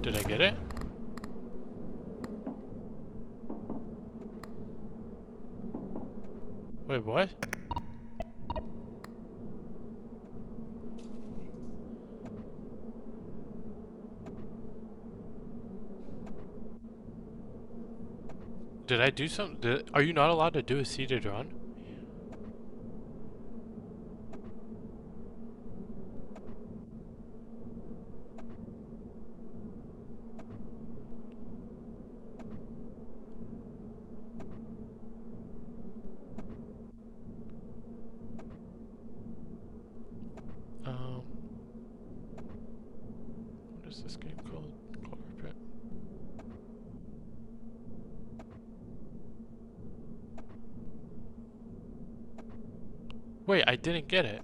Did I get it? Wait, what? Did I do something? Are you not allowed to do a seated run? What is this game called? Carpet. Wait, I didn't get it.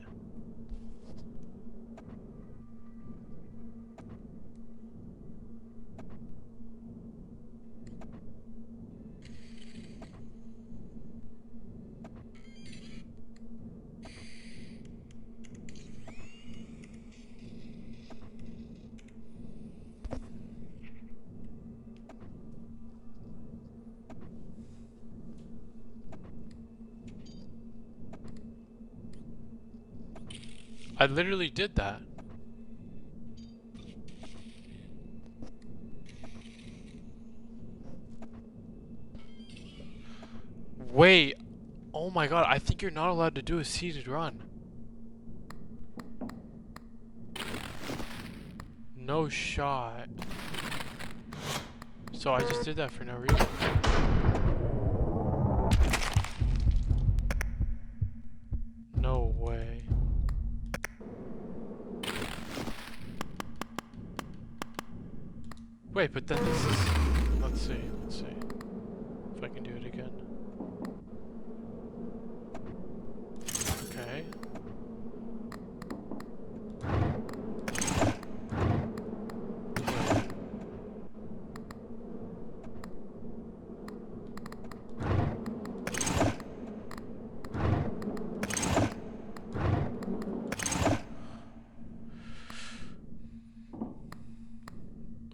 I literally did that. Wait. Oh my god, I think you're not allowed to do a seated run. No shot. So I just did that for no reason. No way. Wait, but then this is... Let's see if I can do it again. Okay.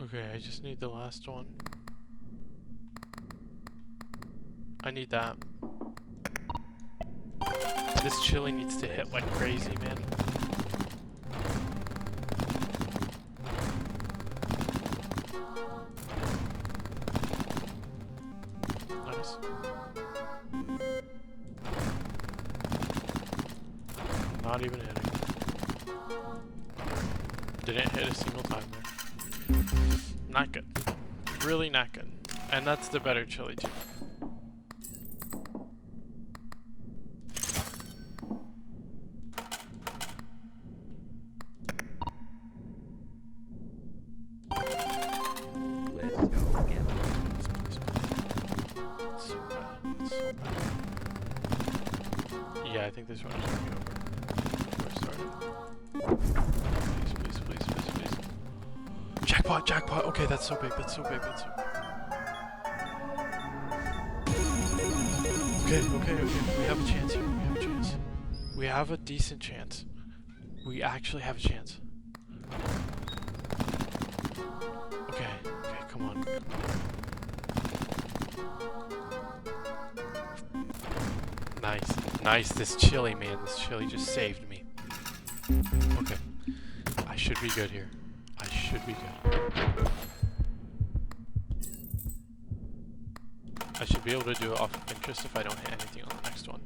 Okay, I just need the last one. I need that. This chili needs to hit like crazy, man. Nice. Not even hitting. Didn't hit a single time there. Not good. Really not good. And that's the better chili too. Let's go again. So bad. So bad. Yeah, I think this one is going to be over. We're starting. Please, please, please, please, please. Jackpot, jackpot. Okay, that's so big. That's so big. That's so big. Okay, okay, okay. We have a chance here. We have a chance. We have a decent chance. We actually have a chance. Okay, okay, come on. Nice, nice. This chili, man. This chili just saved me. Okay. I should be good here. I should be good. I should be able to do it off of interest if I don't hit anything on the next one.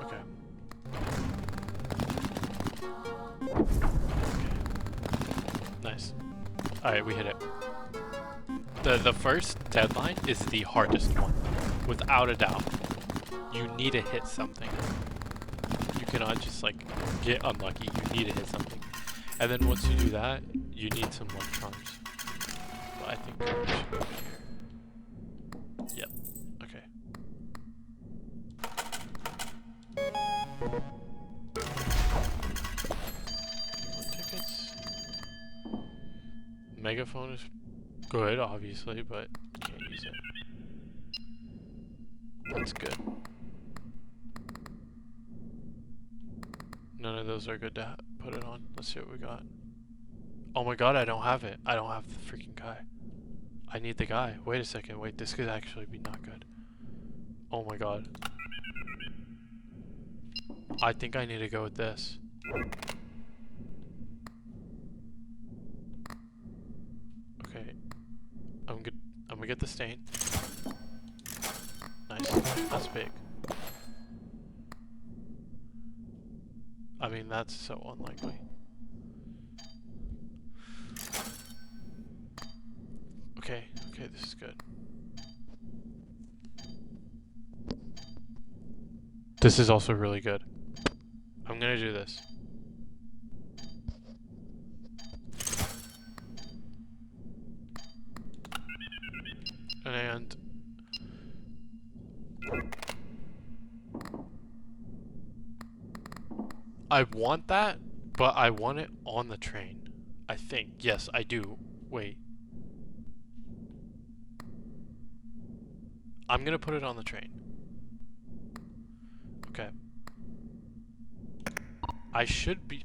Okay. Nice. Alright, we hit it. The first deadline is the hardest one. Without a doubt. You need to hit something. You cannot just like get unlucky. You need to hit something. And then once you do that, you need some luck charms. But I think we should go over here. Yep. Okay. More tickets. Megaphone is good, obviously, but can't use it. That's good. None of those are good to put it on. Let's see what we got. Oh my god, I don't have it. I don't have the freaking guy. I need the guy. Wait a second. Wait, this could actually be not good. Oh my god. I think I need to go with this. Okay. I'm gonna get the stain. Nice. That's big. I mean, that's so unlikely. Okay, this is good. This is also really good. I'm gonna do this. And I want that, but I want it on the train. I think. Yes, I do. Wait. I'm gonna put it on the train. Okay. I should be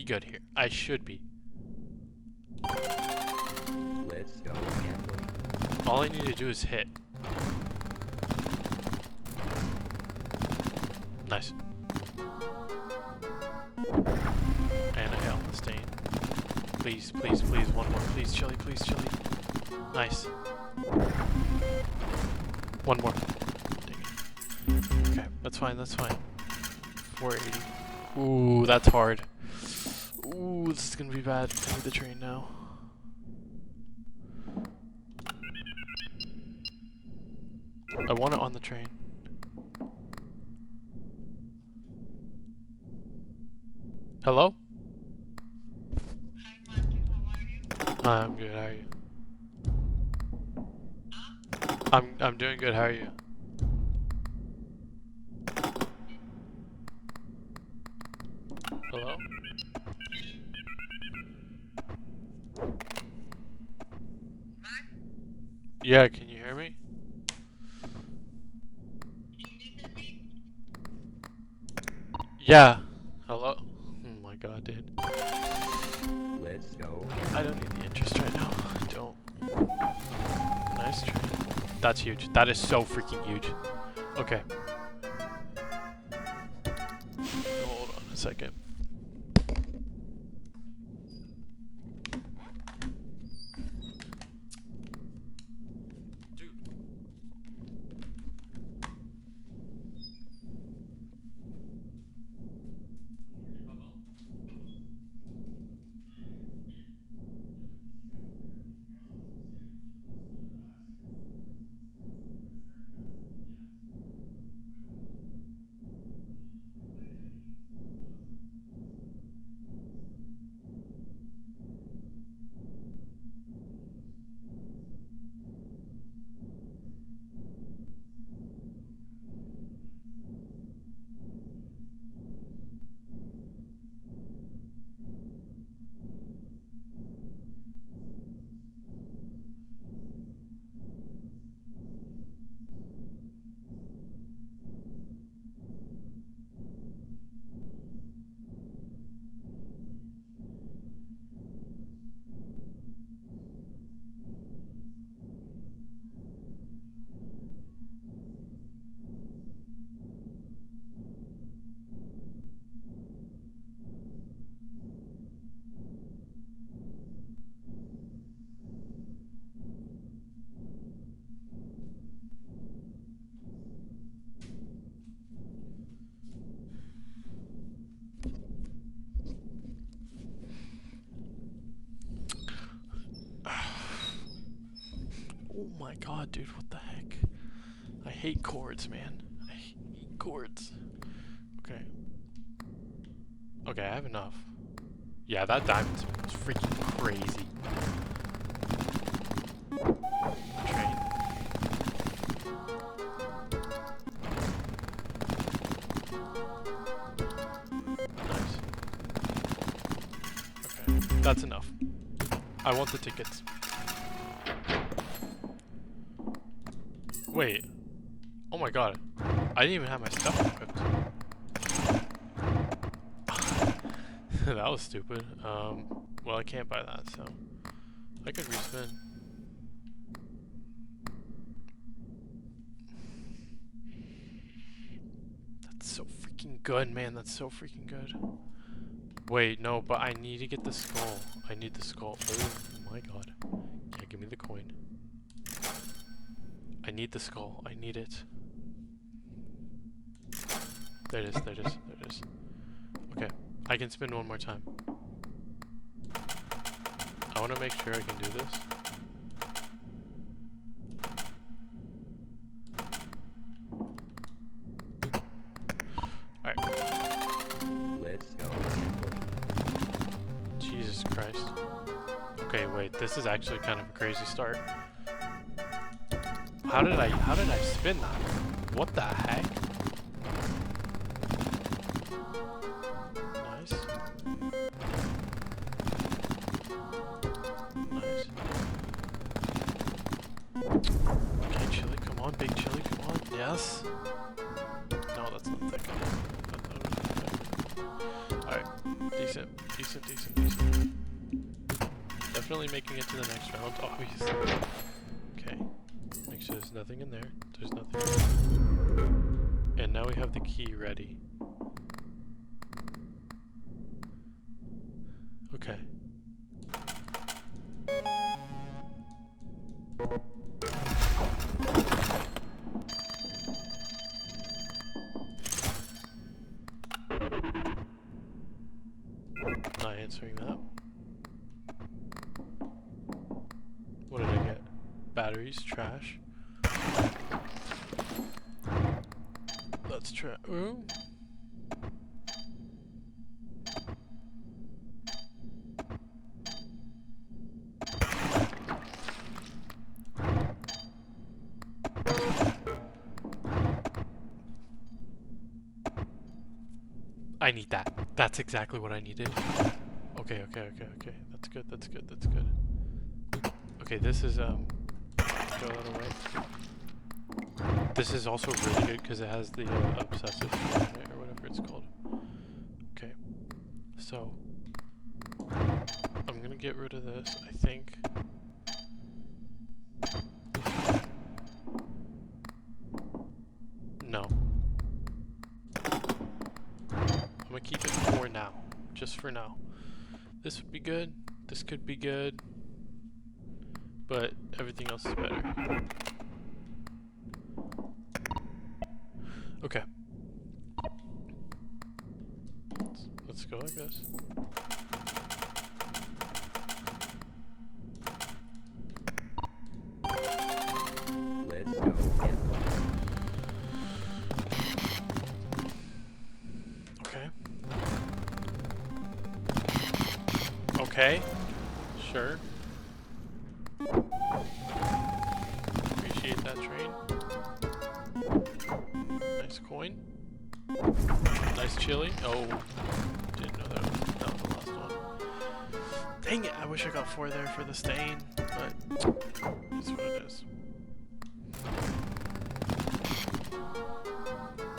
good here. I should be. Let's go gambling. All I need to do is hit. Nice. And I hit on the stain. Please, please, please, one more. Please, chili, please, chili. Nice. One more. Dang it. Okay, that's fine, that's fine. 480. Ooh, that's hard. Ooh, this is gonna be bad. I need the train now. I want it on the train. Hello? Hi, I'm good. How are you? I'm doing good. How are you? Hello? Yeah, can you hear me? Yeah. Hello? Oh my god, dude. Let's go. I don't need the interest right now. I don't. Nice train. That's huge. That is so freaking huge. Okay. Hold on a second. Oh my god, dude, what the heck? I hate chords, man. I hate chords. Okay. Okay, I have enough. Yeah, that diamond spin was freaking crazy. Train. Nice. Okay, that's enough. I want the tickets. Wait. Oh my god. I didn't even have my stuff equipped. That was stupid. Well, I can't buy that, so I could respin. That's so freaking good, man. That's so freaking good. Wait, no, but I need to get the skull. I need the skull. Oh my god. Yeah, give me the coin. I need the skull. I need it. There it is, there it is, there it is. Okay, I can spin one more time. I want to make sure I can do this. Alright. Let's go. Jesus Christ. Okay, wait, this is actually kind of a crazy start. How did I spin that? What the heck? Nice. Nice. Okay, Chili, come on, big Chili, come on. Yes. No, that's not that good. Alright, decent. Definitely making it to the next round, obviously. Okay. Make sure there's nothing in there. There's nothing. And now we have the key ready. Okay. Not answering that. What did I get? Batteries, trash. Let's try. Ooh. I need that. That's exactly what I needed. Okay. That's good. Okay, this is throw that away. This is also really good because it has the obsessive or whatever it's called. Okay, so I'm gonna get rid of this, I think. No. I'm gonna keep it for now, just for now. This would be good, this could be good, but everything else is better. Okay. Let's go like this. Let's go. Okay. Okay. Sure. Appreciate that train. Nice coin. Nice chili. Oh, didn't know that was the last one. Dang it! I wish I got 4 there for the stain, but it's what it is.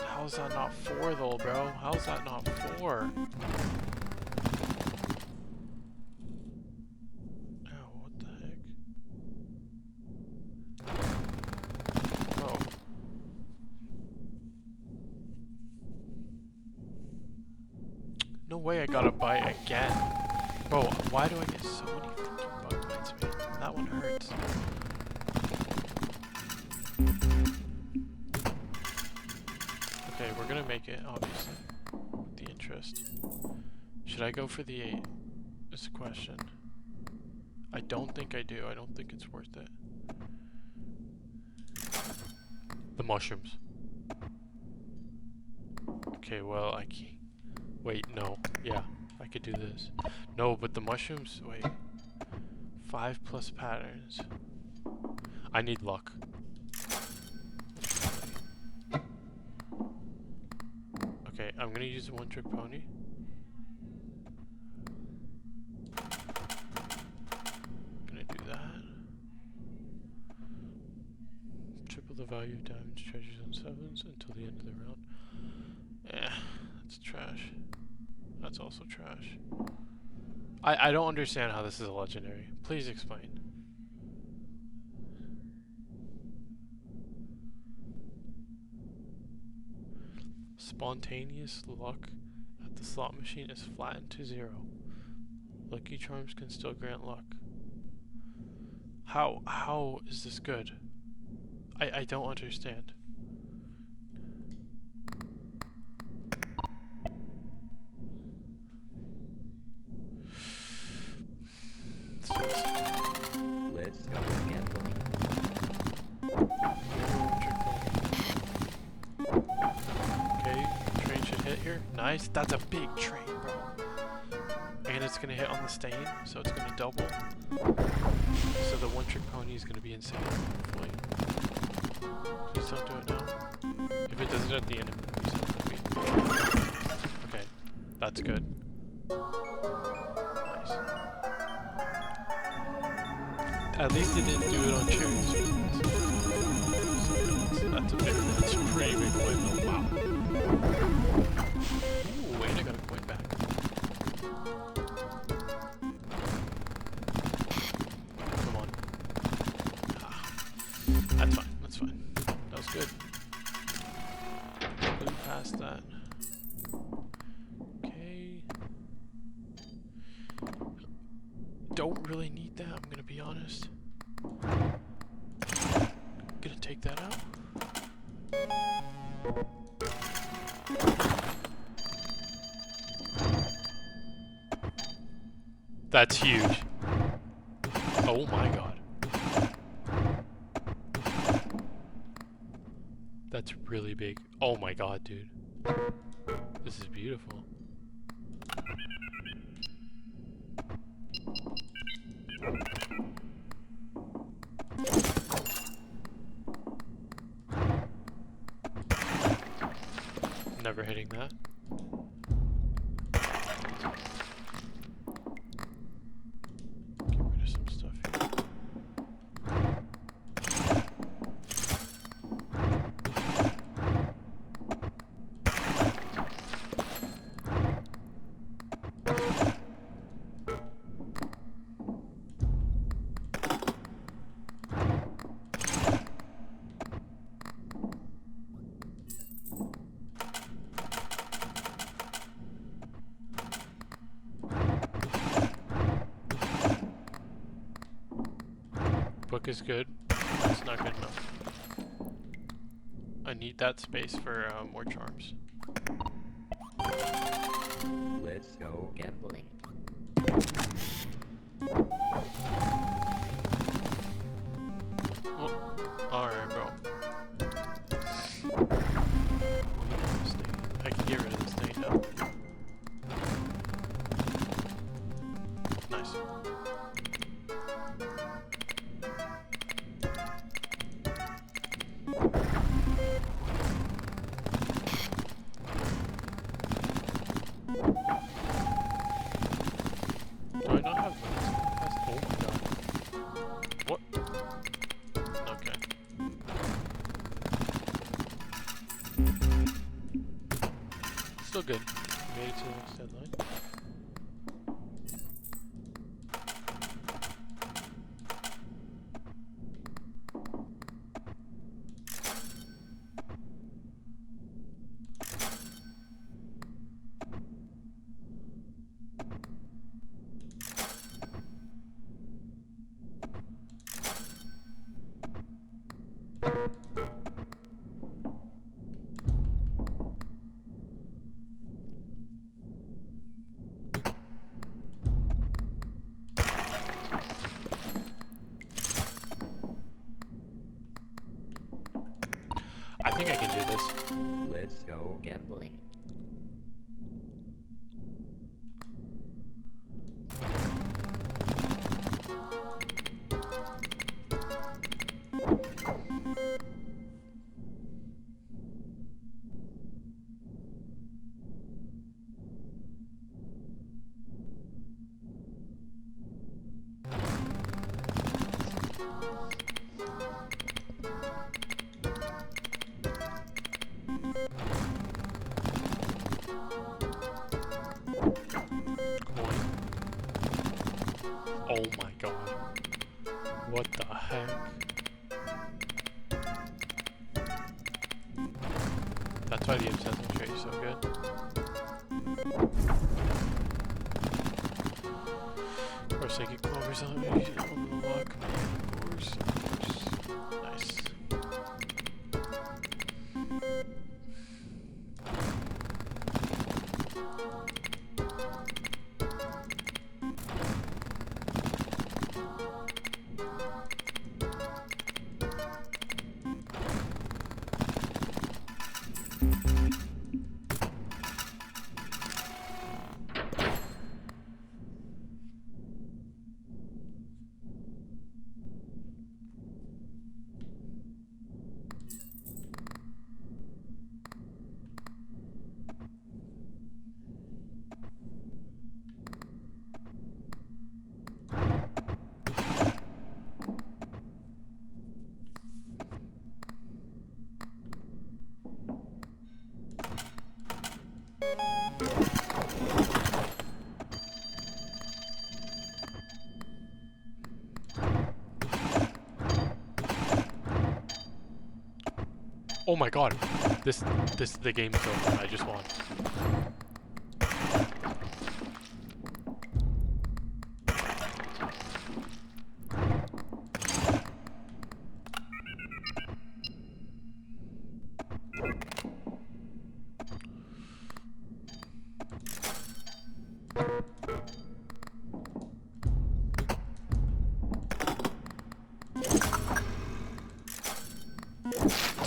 How's that not 4 though, bro? How's that not 4? Oh, what the heck? Oh. No way I gotta buy again. Bro, why do I get so many freaking bug bites, man? That one hurts. Okay, we're gonna make it, obviously. With the interest. Should I go for the 8? Is the question. I don't think I do. I don't think it's worth it. The mushrooms. Okay, well, I can't. Wait, no. Yeah, I could do this. No, but the mushrooms, wait. 5 plus patterns. I need luck. Okay, I'm gonna use the one trick pony. Gonna do that. Triple double the value of diamonds, treasures, and sevens until the end of the round. That's trash. That's also trash. I don't understand how this is a legendary. Please explain. Spontaneous luck at the slot machine is flattened to 0. Lucky charms can still grant luck. How is this good? I don't understand. Let's go gambling. Okay, train should hit here. Nice. That's a big train, bro. And it's gonna hit on the stain, so it's gonna double. So the one trick pony is gonna be insane, hopefully. Please don't do it now. If it does it at the end, I'm gonna be so happy. Okay, that's good. Nice. At least it didn't do it on cherries. That's a pretty big win. Wow. Ooh, and I got a coin back. Come on. That's fine. That's fine. That was good. Blew past that. Okay. Don't really need that, I'm gonna be honest. Gonna take that out. That's huge. Oh my god. That's really big. Oh my god, dude. This is beautiful. Never hitting that. Get rid of some stuff here. Book is good. It's not good enough. I need that space for more charms. Let's go gambling. Oh, alright, bro. I can get rid of this thing now. Nice. Do I not have this? Oh my god. What? Okay. Still good. Made it to the next deadline. I think I can do this. Let's go gambling. What the heck? That's why the obsessing trait is so good. Or psychic clover, something open the lock. Of course. Nice. Oh my god, the game is over. I just won.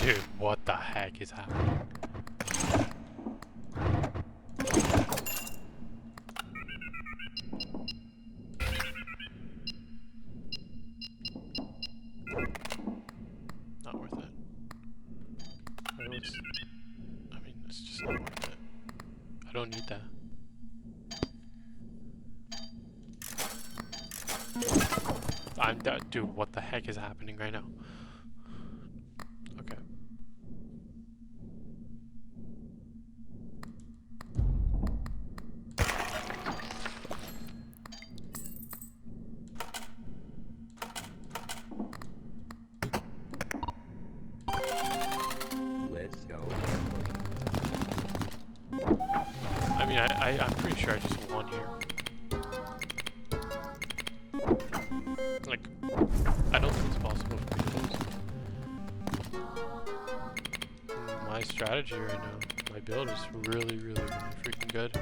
Dude, what the heck is happening? Not worth it. Or it's, I mean, it's just not worth it. I don't need that. Dude, what the heck is happening right now? Okay. Let's go gambling. I mean, I'm pretty sure I just won here. Like, I don't think it's possible for me to lose. My strategy right now, my build is really, really, really freaking good.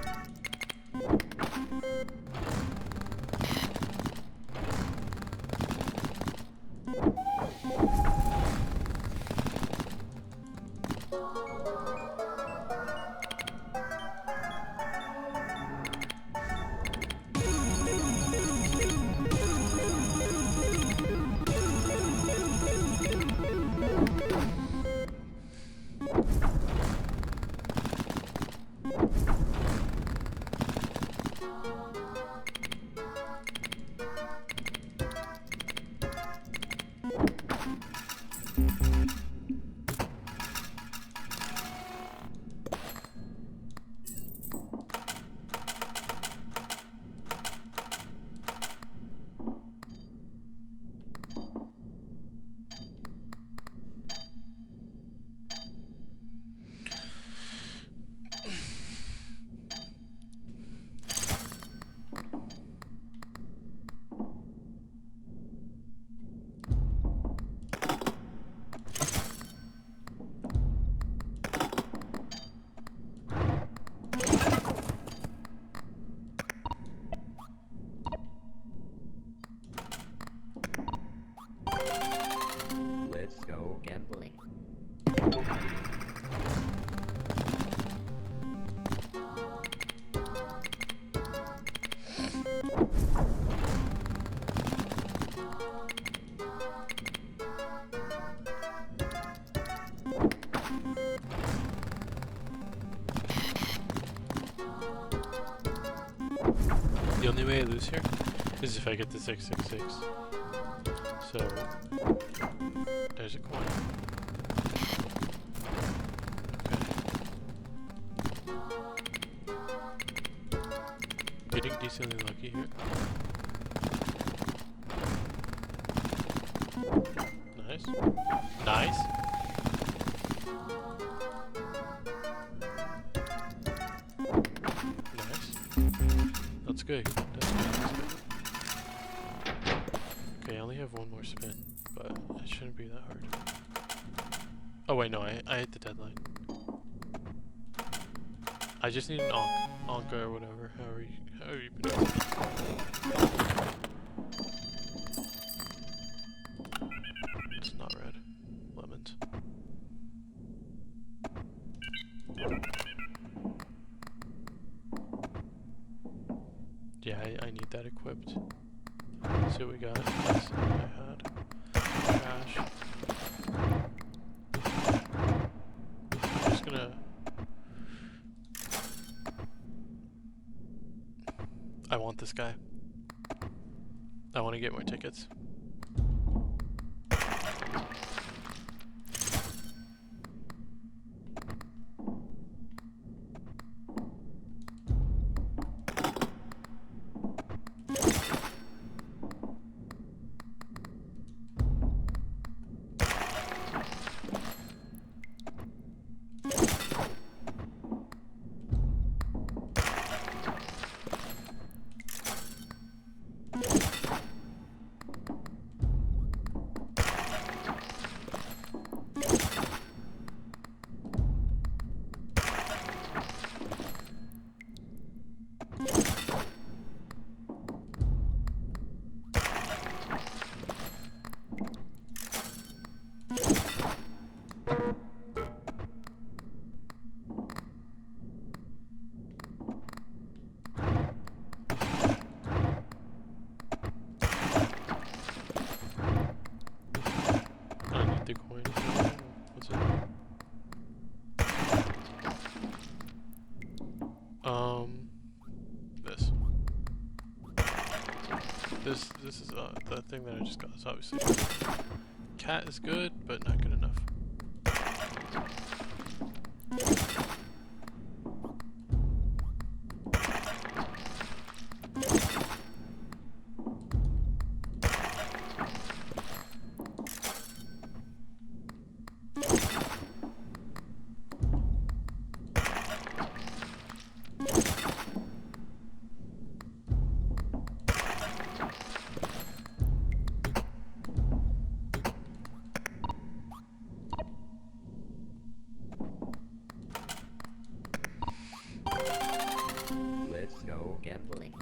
Let's go gambling. The only way I lose here is if I get the 666. So, there's a coin. Okay. Getting decently lucky here. Nice. Nice. That's good. That's good. Okay, I only have one more spin, but it shouldn't be that hard. Oh wait, no, I hit the deadline. I just need an Anka or whatever, however you pronounce it. It's not red. Lemons. Yeah, I need that equipped. Let's see what we got. That's what I had. Trash. I'm just gonna... I want this guy. I want to get more tickets. The coin. What's it? This is the thing that I just got. It's obviously cat is good, but not good enough. Let's go gambling.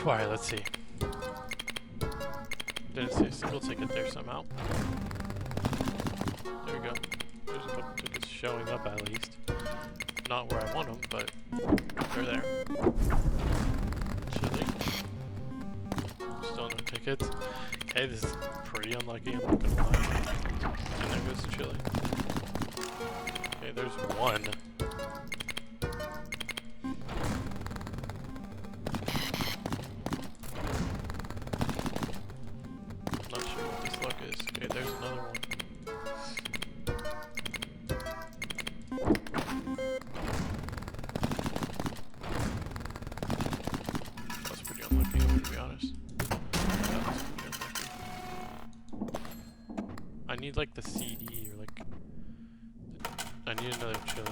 Alright, let's see. Didn't see a single ticket there somehow. There we go. There's a couple tickets showing up at least. Not where I want them, but they're there. Chili. Still no tickets. Okay, this is pretty unlucky, I'm not gonna lie. And there goes the chili. Okay, there's one. Not sure what this luck is. Okay, there's another one. That's pretty unlucky, to be honest. That's pretty unlucky. I need like the CD or like... I need another chili.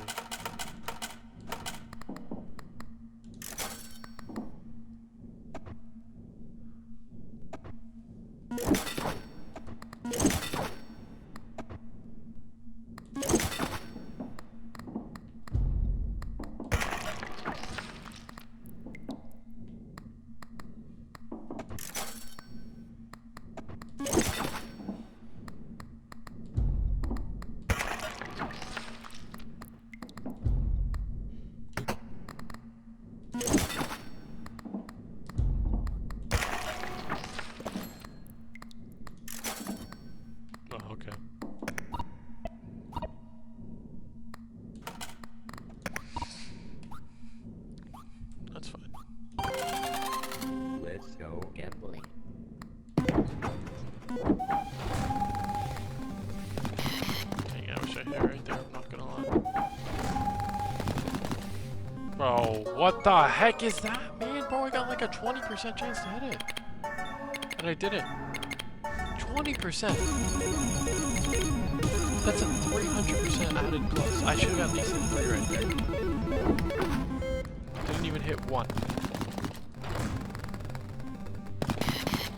Oh, okay. That's fine. Let's go gambling. Dang, I wish I hit it right there, I'm not gonna lie. Bro, what the heck is that, man? Bro, I got like a 20% chance to hit it. And I didn't. 20%! That's a 300% added plus. I should have at least hit 3 right there. Didn't even hit 1.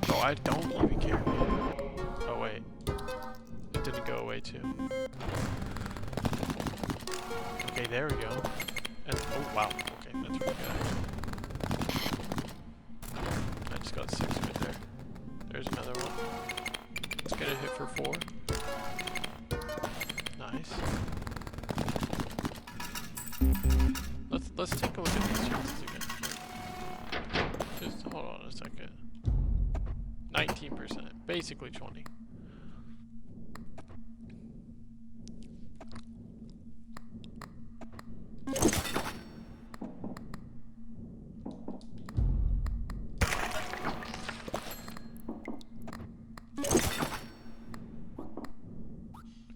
Bro, I don't even care. Oh wait. It didn't go away too. Okay, there we go. And, oh wow. Okay, that's pretty good actually. I just got 6 right there. There's another one. Let's get a hit for 4. Nice. Let's take a look at these chances again. Just hold on a second. 19%, basically 20.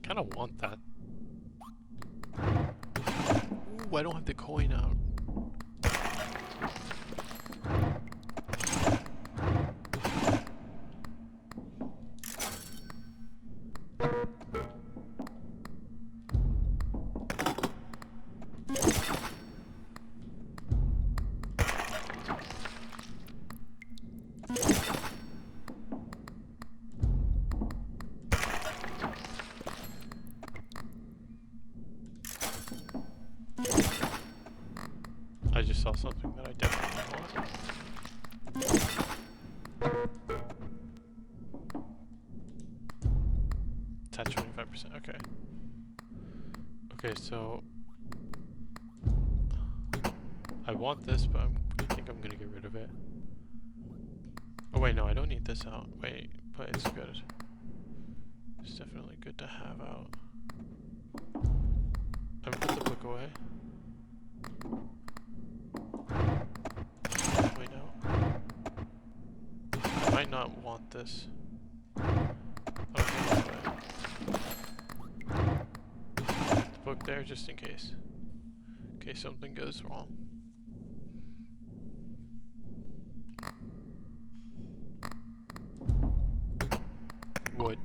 I kind of want that. Ooh, I don't have the coin out. I just saw something that I definitely want. It's at 25%, okay. Okay, so I want this, but I think I'm gonna get rid of it. Oh wait, no, I don't need this out. Wait, but it's good. It's definitely good to have out. I'm gonna put the book away. Wait, no. I might not want this. Okay, this way. The book there, just in case. In case something goes wrong. Wood.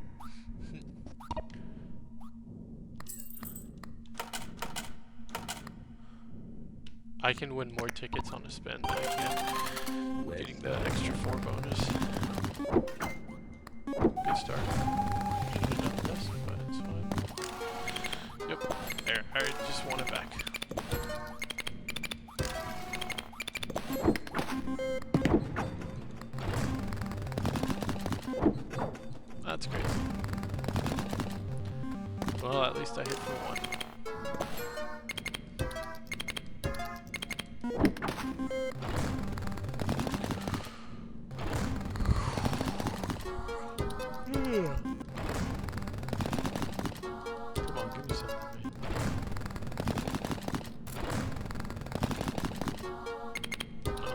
I can win more tickets on a spin than I can getting the extra 4 bonus. Good start. Should have done this, but it's fine. Yep. There, I just want it back. That's great. Well, at least I hit for 1. Come on, give me something, man. No.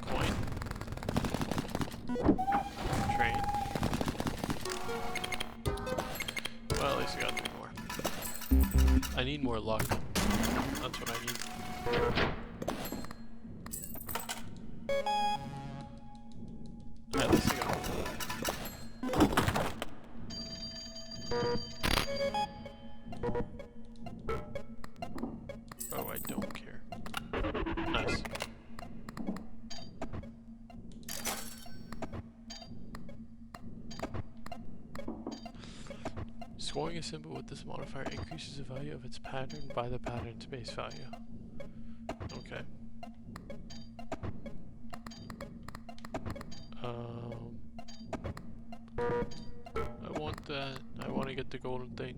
Coin. Train. Well, at least I got 3 more. I need more luck. That's what I need. At least I got one. Oh, I don't care. Nice. Scoring a symbol with this modifier increases the value of its pattern by the pattern's base value. Okay. I want that. I want to get the golden thing.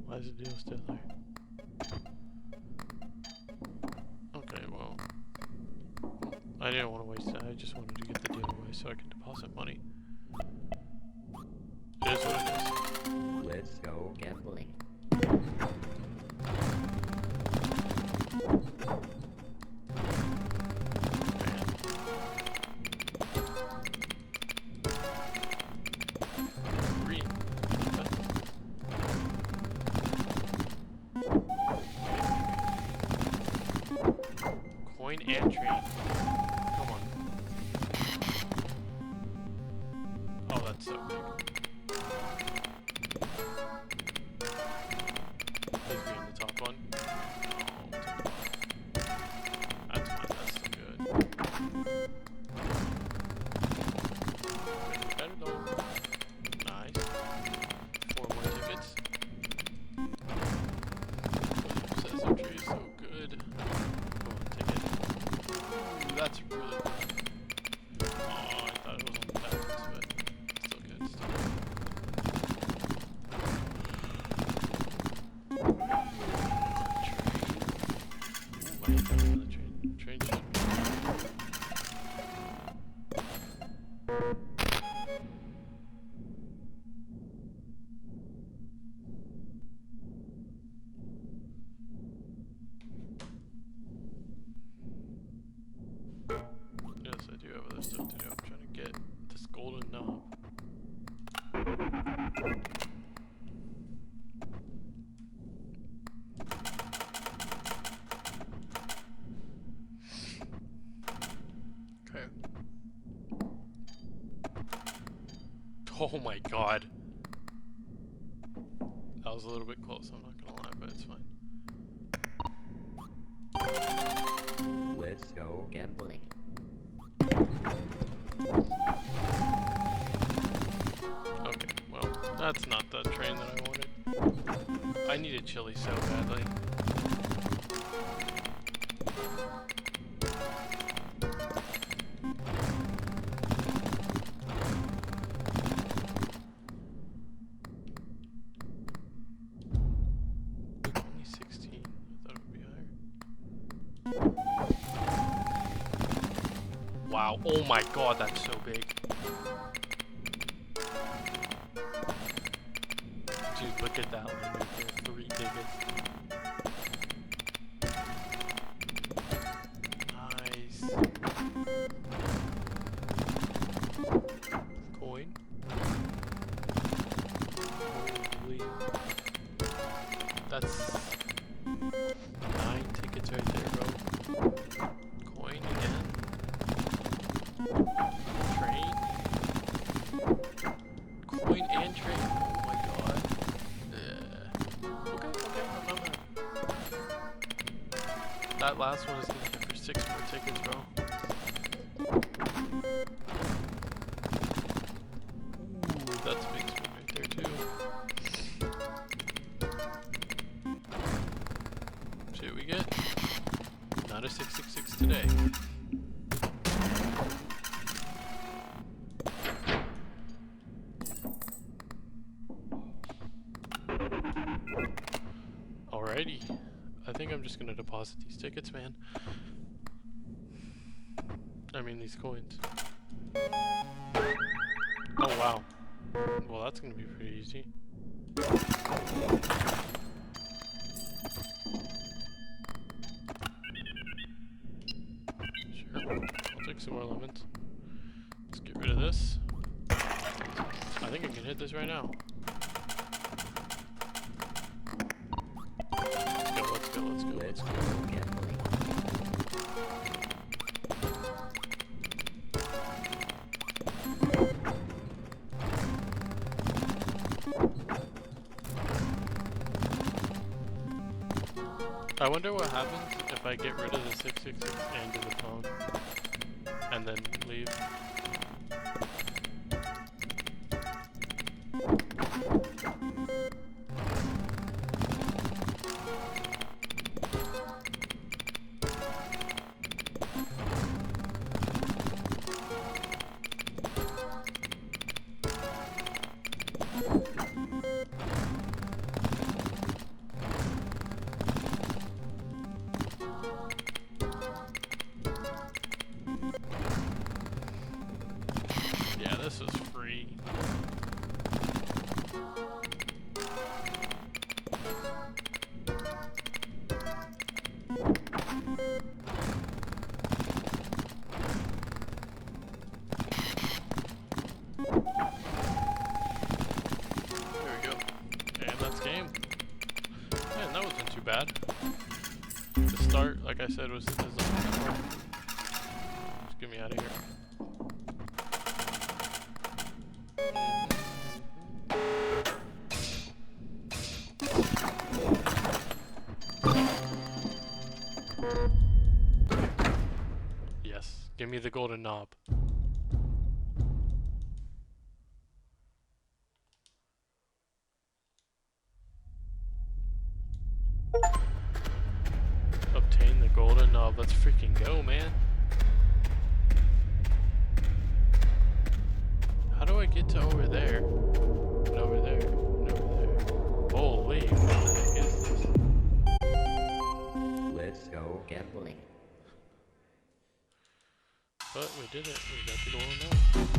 Why is the deal still there? Okay, well, I didn't want to waste it. I just wanted to get the deal away so I can deposit money. It is what it is. Let's go gambling. Coin and train. Come on. Oh, that's so big. Please be in the top one. Oh, that's fine, that's still good. Better though. Nice. 4 more tickets. Sesame Tree is so good. Come on, ticket. Ooh, that's really good. Oh, I thought it was on the backwards, but still good, still good. Train. Ooh, I hate that another train. Train should. Yes, I do have other stuff to do. I'm trying to get this golden knob. Okay. Oh my god. That was a little bit close, I'm not gonna lie, but it's fine. Let's go gambling. Okay, well, that's not the train that I wanted. I needed chili so badly. Only 16. I thought it would be higher. Wow, oh my god, that's so big. Dude, look at that one right there. 3 tickets. Nice. Coin. Holy. That's 9 tickets right there, bro. Coin again. Train. Coin and train. Oh my god. Okay, I'm not mad. That last one is gonna hit for 6 more tickets, bro. Ooh, that's a big spin right there too. See what we get? Not a 666 today. Alrighty. I think I'm just gonna deposit these tickets, man. I mean, these coins. Oh, wow. Well, that's gonna be pretty easy. Sure. I'll take some more lemons. Let's get rid of this. I think I can hit this right now. Let's go. Let's go gambling. I wonder what happens if I get rid of the 666 and do the phone. And then leave. Yeah, this is free. There we go. And that's game. Man, that wasn't too bad. The start start, like I said, was in the zombie network. Just get me out of here. Yes, give me the golden knob. Obtain the golden knob. Let's freaking go, man. How do I get to over there? And over there. And over there. Holy, what the heck is this? Let's go gambling. But we did it. We got the golden knob.